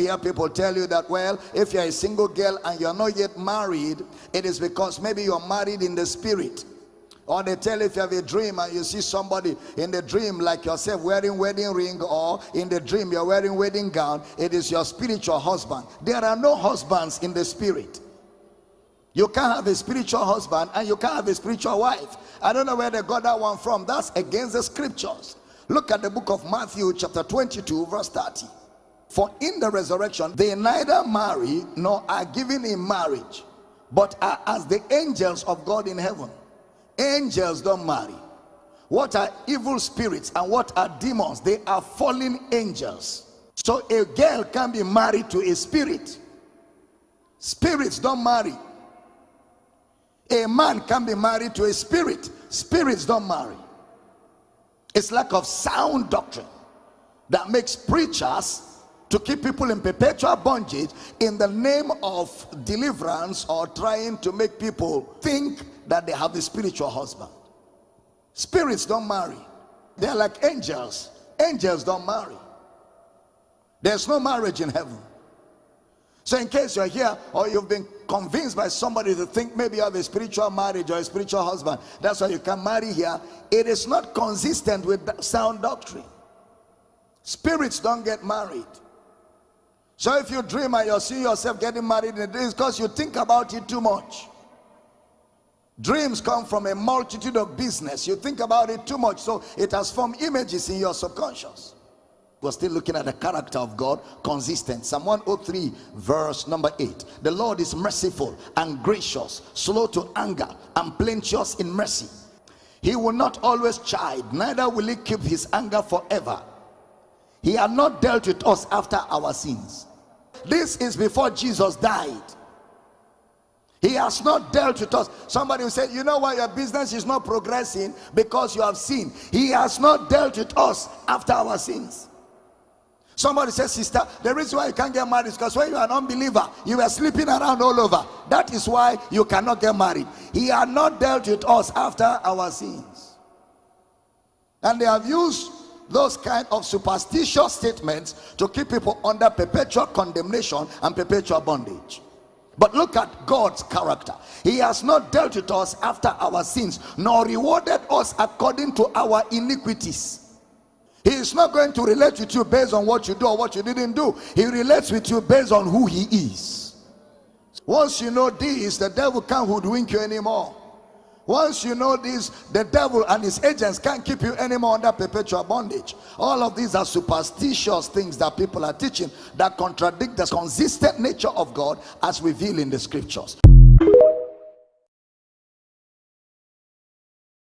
hear people tell you that, well, if you're a single girl and you're not yet married, it is because maybe you're married in the spirit. Or they tell if you have a dream and you see somebody in the dream like yourself wearing wedding ring, or in the dream you're wearing wedding gown, it is your spiritual husband. There are no husbands in the spirit. You can't have a spiritual husband and you can't have a spiritual wife. I don't know where they got that one from. That's against the scriptures. Look at the book of Matthew chapter 22 verse 30. For in the resurrection they neither marry nor are given in marriage, but are as the angels of God in heaven. Angels don't marry. What are evil spirits and what are demons? They are fallen angels. So a girl can be married to a spirit. Spirits don't marry. A man can be married to a spirit. Spirits don't marry. It's lack of sound doctrine that makes preachers to keep people in perpetual bondage in the name of deliverance, or trying to make people think that they have a spiritual husband. Spirits don't marry. They're like angels. Angels don't marry. There's no marriage in heaven. So in case you're here or you've been convinced by somebody to think maybe you have a spiritual marriage or a spiritual husband, that's why you can marry here, it is not consistent with sound doctrine. Spirits don't get married. So if you dream and you see yourself getting married in a dream, it's because you think about it too much. Dreams come from a multitude of business. You think about it too much, so it has formed images in your subconscious. We're still looking at the character of God, consistent. Psalm 103 verse number 8. The Lord is merciful and gracious, slow to anger and plenteous in mercy. He will not always chide, neither will he keep his anger forever. He had not dealt with us after our sins. This is before Jesus died. He has not dealt with us. Somebody will say, you know why your business is not progressing? Because you have sinned. He has not dealt with us after our sins. Somebody says, sister, the reason why you can't get married is because when you are an unbeliever, you were sleeping around all over. That is why you cannot get married. He had not dealt with us after our sins. And they have used those kind of superstitious statements to keep people under perpetual condemnation and perpetual bondage. But look at God's character. He has not dealt with us after our sins, nor rewarded us according to our iniquities. He is not going to relate with you based on what you do or what you didn't do. He relates with you based on who he is. Once you know this, the devil can't hoodwink you anymore. Once you know this, the devil and his agents can't keep you anymore under perpetual bondage. All of these are superstitious things that people are teaching that contradict the consistent nature of God as revealed in the scriptures.